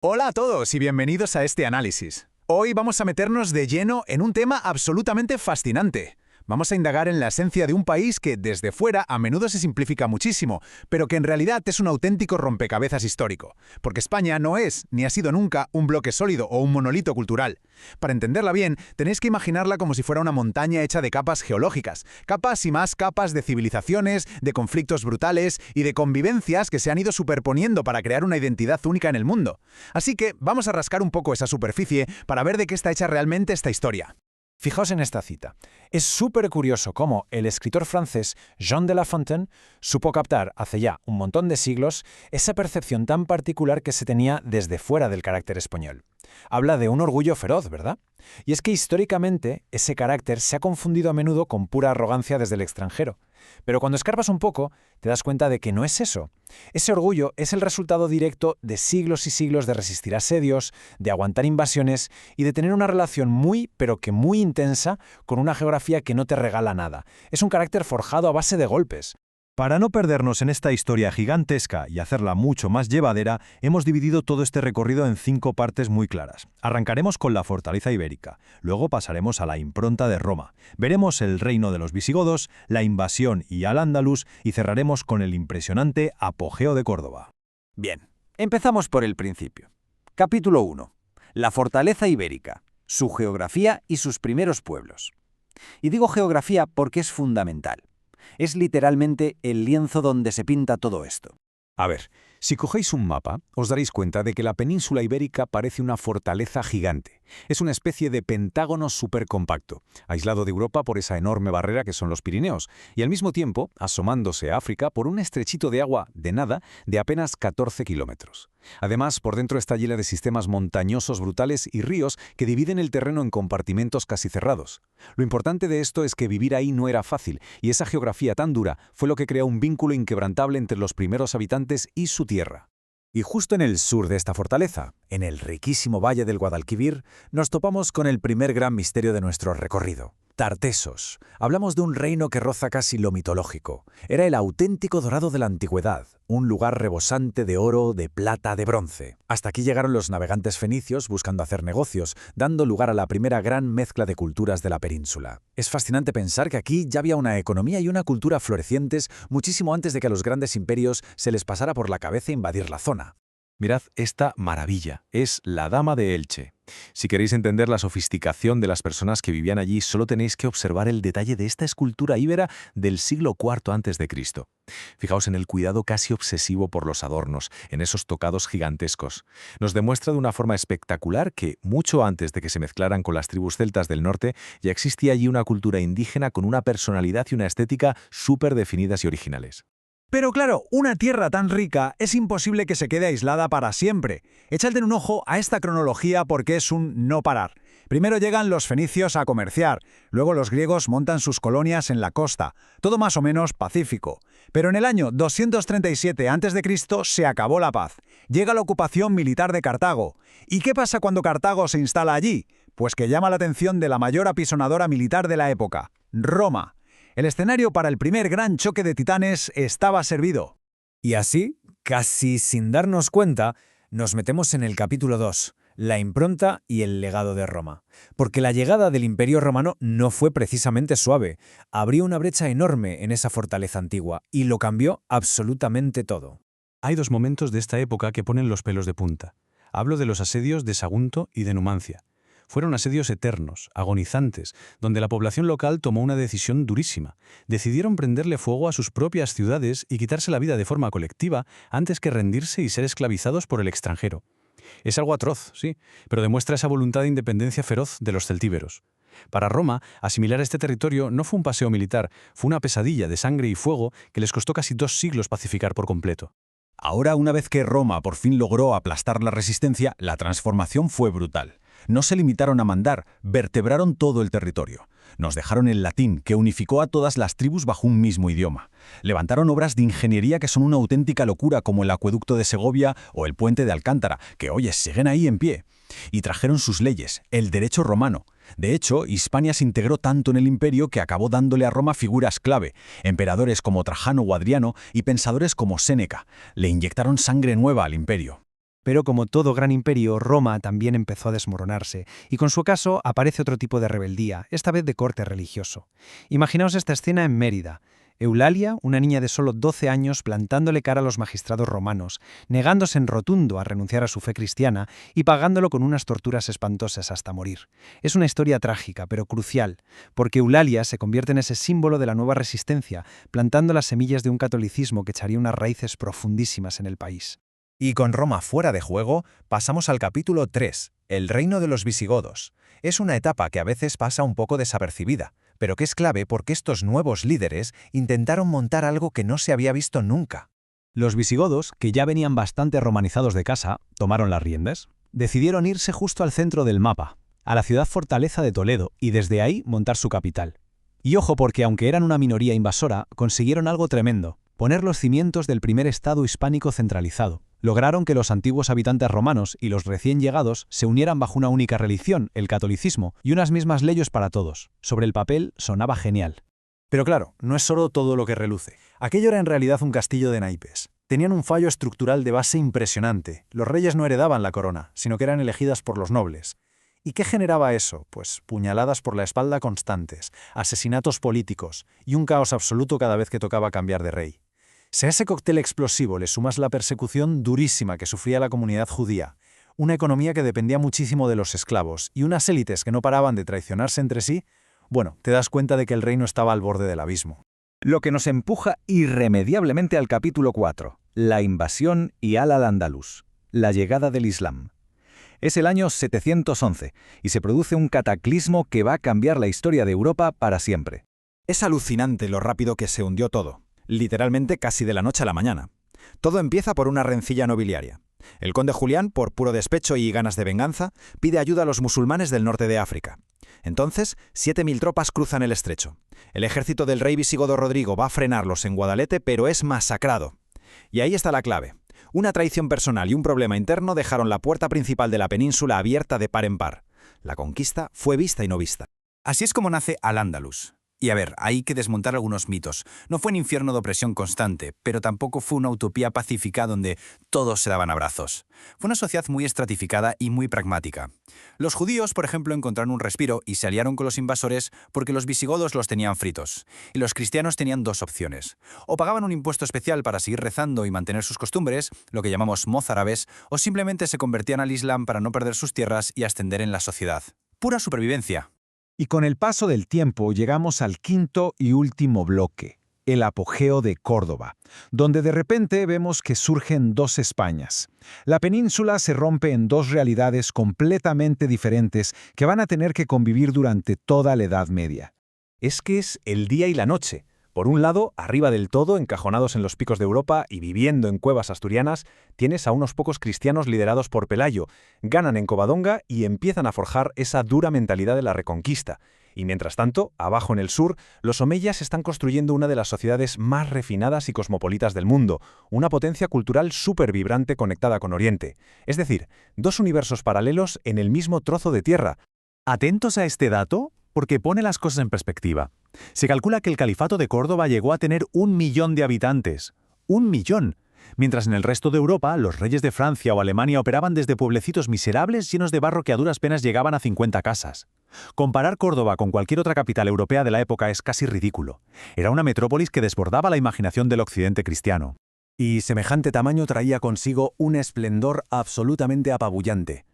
Hola a todos y bienvenidos a este análisis. Hoy vamos a meternos de lleno en un tema absolutamente fascinante. Vamos a indagar en la esencia de un país que desde fuera a menudo se simplifica muchísimo, pero que en realidad es un auténtico rompecabezas histórico, porque España no es, ni ha sido nunca, un bloque sólido o un monolito cultural. Para entenderla bien, tenéis que imaginarla como si fuera una montaña hecha de capas geológicas, capas y más capas de civilizaciones, de conflictos brutales y de convivencias que se han ido superponiendo para crear una identidad única en el mundo. Así que vamos a rascar un poco esa superficie para ver de qué está hecha realmente esta historia. Fijaos en esta cita. Es súper curioso cómo el escritor francés Jean de La Fontaine supo captar hace ya un montón de siglos esa percepción tan particular que se tenía desde fuera del carácter español. Habla de un orgullo feroz, ¿verdad? Y es que históricamente ese carácter se ha confundido a menudo con pura arrogancia desde el extranjero. Pero cuando escarpas un poco, te das cuenta de que no es eso. Ese orgullo es el resultado directo de siglos y siglos de resistir asedios, de aguantar invasiones y de tener una relación muy, pero que muy intensa con una geografía que no te regala nada. Es un carácter forjado a base de golpes. Para no perdernos en esta historia gigantesca y hacerla mucho más llevadera, hemos dividido todo este recorrido en 5 partes muy claras. Arrancaremos con la fortaleza ibérica, luego pasaremos a la impronta de Roma, veremos el reino de los visigodos, la invasión y Al-Ándalus y cerraremos con el impresionante apogeo de Córdoba. Bien, empezamos por el principio. Capítulo 1. La fortaleza ibérica, su geografía y sus primeros pueblos. Y digo geografía porque es fundamental. Es literalmente el lienzo donde se pinta todo esto. A ver, si cogéis un mapa, os daréis cuenta de que la península ibérica parece una fortaleza gigante. Es una especie de pentágono supercompacto, aislado de Europa por esa enorme barrera que son los Pirineos, y al mismo tiempo asomándose a África por un estrechito de agua de nada de apenas 14 kilómetros. Además, por dentro está llena de sistemas montañosos brutales y ríos que dividen el terreno en compartimentos casi cerrados. Lo importante de esto es que vivir ahí no era fácil, y esa geografía tan dura fue lo que creó un vínculo inquebrantable entre los primeros habitantes y su tierra. Y justo en el sur de esta fortaleza, en el riquísimo valle del Guadalquivir, nos topamos con el primer gran misterio de nuestro recorrido. Tartesos. Hablamos de un reino que roza casi lo mitológico. Era el auténtico dorado de la antigüedad, un lugar rebosante de oro, de plata, de bronce. Hasta aquí llegaron los navegantes fenicios buscando hacer negocios, dando lugar a la primera gran mezcla de culturas de la península. Es fascinante pensar que aquí ya había una economía y una cultura florecientes muchísimo antes de que a los grandes imperios se les pasara por la cabeza invadir la zona. Mirad esta maravilla, es la Dama de Elche. Si queréis entender la sofisticación de las personas que vivían allí, solo tenéis que observar el detalle de esta escultura íbera del siglo IV a.C. Fijaos en el cuidado casi obsesivo por los adornos, en esos tocados gigantescos. Nos demuestra de una forma espectacular que, mucho antes de que se mezclaran con las tribus celtas del norte, ya existía allí una cultura indígena con una personalidad y una estética súper definidas y originales. Pero claro, una tierra tan rica es imposible que se quede aislada para siempre. Échate un ojo a esta cronología porque es un no parar. Primero llegan los fenicios a comerciar, luego los griegos montan sus colonias en la costa, todo más o menos pacífico. Pero en el año 237 a.C. se acabó la paz. Llega la ocupación militar de Cartago. ¿Y qué pasa cuando Cartago se instala allí? Pues que llama la atención de la mayor apisonadora militar de la época, Roma. El escenario para el primer gran choque de titanes estaba servido. Y así, casi sin darnos cuenta, nos metemos en el capítulo 2, la impronta y el legado de Roma. Porque la llegada del Imperio Romano no fue precisamente suave. Abrió una brecha enorme en esa fortaleza antigua y lo cambió absolutamente todo. Hay 2 momentos de esta época que ponen los pelos de punta. Hablo de los asedios de Sagunto y de Numancia. Fueron asedios eternos, agonizantes, donde la población local tomó una decisión durísima. Decidieron prenderle fuego a sus propias ciudades y quitarse la vida de forma colectiva antes que rendirse y ser esclavizados por el extranjero. Es algo atroz, sí, pero demuestra esa voluntad de independencia feroz de los celtíberos. Para Roma, asimilar este territorio no fue un paseo militar, fue una pesadilla de sangre y fuego que les costó casi 2 siglos pacificar por completo. Ahora, una vez que Roma por fin logró aplastar la resistencia, la transformación fue brutal. No se limitaron a mandar, vertebraron todo el territorio. Nos dejaron el latín, que unificó a todas las tribus bajo un mismo idioma. Levantaron obras de ingeniería que son una auténtica locura, como el acueducto de Segovia o el puente de Alcántara, que, oye, siguen ahí en pie. Y trajeron sus leyes, el derecho romano. De hecho, Hispania se integró tanto en el imperio que acabó dándole a Roma figuras clave, emperadores como Trajano o Adriano y pensadores como Séneca. Le inyectaron sangre nueva al imperio. Pero como todo gran imperio, Roma también empezó a desmoronarse, y con su ocaso aparece otro tipo de rebeldía, esta vez de corte religioso. Imaginaos esta escena en Mérida. Eulalia, una niña de solo 12 años, plantándole cara a los magistrados romanos, negándose en rotundo a renunciar a su fe cristiana y pagándolo con unas torturas espantosas hasta morir. Es una historia trágica, pero crucial, porque Eulalia se convierte en ese símbolo de la nueva resistencia, plantando las semillas de un catolicismo que echaría unas raíces profundísimas en el país. Y con Roma fuera de juego, pasamos al capítulo 3, el reino de los visigodos. Es una etapa que a veces pasa un poco desapercibida, pero que es clave porque estos nuevos líderes intentaron montar algo que no se había visto nunca. Los visigodos, que ya venían bastante romanizados de casa, tomaron las riendas. Decidieron irse justo al centro del mapa, a la ciudad fortaleza de Toledo, y desde ahí montar su capital. Y ojo porque aunque eran una minoría invasora, consiguieron algo tremendo: poner los cimientos del primer estado hispánico centralizado. Lograron que los antiguos habitantes romanos y los recién llegados se unieran bajo una única religión, el catolicismo, y unas mismas leyes para todos. Sobre el papel sonaba genial. Pero claro, no es solo todo lo que reluce. Aquello era en realidad un castillo de naipes. Tenían un fallo estructural de base impresionante. Los reyes no heredaban la corona, sino que eran elegidas por los nobles. ¿Y qué generaba eso? Pues puñaladas por la espalda constantes, asesinatos políticos y un caos absoluto cada vez que tocaba cambiar de rey. Si a ese cóctel explosivo le sumas la persecución durísima que sufría la comunidad judía, una economía que dependía muchísimo de los esclavos y unas élites que no paraban de traicionarse entre sí, bueno, te das cuenta de que el reino estaba al borde del abismo. Lo que nos empuja irremediablemente al capítulo 4, la invasión y al-Ándalus, la llegada del Islam. Es el año 711 y se produce un cataclismo que va a cambiar la historia de Europa para siempre. Es alucinante lo rápido que se hundió todo. Literalmente casi de la noche a la mañana. Todo empieza por una rencilla nobiliaria. El conde Julián, por puro despecho y ganas de venganza, pide ayuda a los musulmanes del norte de África. Entonces, 7.000 tropas cruzan el estrecho. El ejército del rey visigodo Rodrigo va a frenarlos en Guadalete, pero es masacrado. Y ahí está la clave. Una traición personal y un problema interno dejaron la puerta principal de la península abierta de par en par. La conquista fue vista y no vista. Así es como nace Al-Ándalus. Y a ver, hay que desmontar algunos mitos. No fue un infierno de opresión constante, pero tampoco fue una utopía pacífica donde todos se daban abrazos. Fue una sociedad muy estratificada y muy pragmática. Los judíos, por ejemplo, encontraron un respiro y se aliaron con los invasores porque los visigodos los tenían fritos. Y los cristianos tenían dos opciones. O pagaban un impuesto especial para seguir rezando y mantener sus costumbres, lo que llamamos mozárabes, o simplemente se convertían al Islam para no perder sus tierras y ascender en la sociedad. Pura supervivencia. Y con el paso del tiempo llegamos al quinto y último bloque, el apogeo de Córdoba, donde de repente vemos que surgen dos Españas. La península se rompe en dos realidades completamente diferentes que van a tener que convivir durante toda la Edad Media. Es que es el día y la noche. Por un lado, arriba del todo, encajonados en los picos de Europa y viviendo en cuevas asturianas, tienes a unos pocos cristianos liderados por Pelayo, ganan en Covadonga y empiezan a forjar esa dura mentalidad de la reconquista. Y mientras tanto, abajo en el sur, los omeyas están construyendo una de las sociedades más refinadas y cosmopolitas del mundo, una potencia cultural súper vibrante conectada con Oriente. Es decir, dos universos paralelos en el mismo trozo de tierra. Atentos a este dato, porque pone las cosas en perspectiva. Se calcula que el califato de Córdoba llegó a tener 1 millón de habitantes. ¡1 millón! Mientras en el resto de Europa, los reyes de Francia o Alemania operaban desde pueblecitos miserables llenos de barro que a duras penas llegaban a 50 casas. Comparar Córdoba con cualquier otra capital europea de la época es casi ridículo. Era una metrópolis que desbordaba la imaginación del occidente cristiano. Y semejante tamaño traía consigo un esplendor absolutamente apabullante.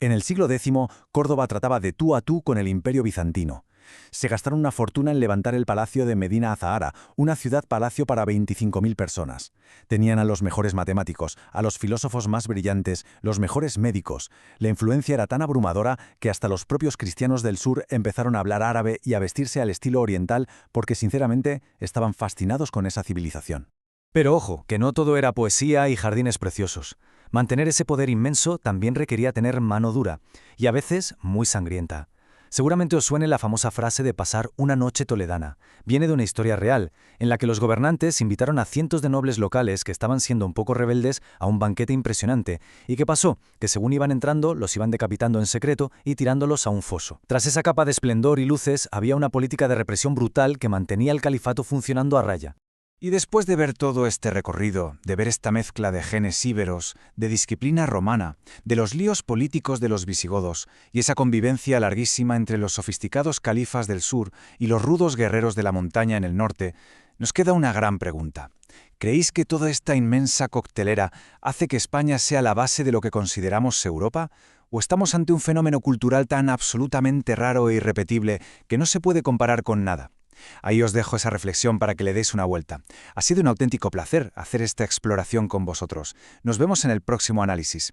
En el siglo X, Córdoba trataba de tú a tú con el Imperio bizantino. Se gastaron una fortuna en levantar el palacio de Medina Azahara, una ciudad-palacio para 25.000 personas. Tenían a los mejores matemáticos, a los filósofos más brillantes, los mejores médicos. La influencia era tan abrumadora que hasta los propios cristianos del sur empezaron a hablar árabe y a vestirse al estilo oriental porque, sinceramente, estaban fascinados con esa civilización. Pero ojo, que no todo era poesía y jardines preciosos. Mantener ese poder inmenso también requería tener mano dura, y a veces muy sangrienta. Seguramente os suene la famosa frase de pasar una noche toledana. Viene de una historia real, en la que los gobernantes invitaron a cientos de nobles locales que estaban siendo un poco rebeldes a un banquete impresionante. ¿Y qué pasó? Que según iban entrando, los iban decapitando en secreto y tirándolos a un foso. Tras esa capa de esplendor y luces, había una política de represión brutal que mantenía el califato funcionando a raya. Y después de ver todo este recorrido, de ver esta mezcla de genes íberos, de disciplina romana, de los líos políticos de los visigodos y esa convivencia larguísima entre los sofisticados califas del sur y los rudos guerreros de la montaña en el norte, nos queda una gran pregunta. ¿Creéis que toda esta inmensa coctelera hace que España sea la base de lo que consideramos Europa? ¿O estamos ante un fenómeno cultural tan absolutamente raro e irrepetible que no se puede comparar con nada? Ahí os dejo esa reflexión para que le deis una vuelta. Ha sido un auténtico placer hacer esta exploración con vosotros. Nos vemos en el próximo análisis.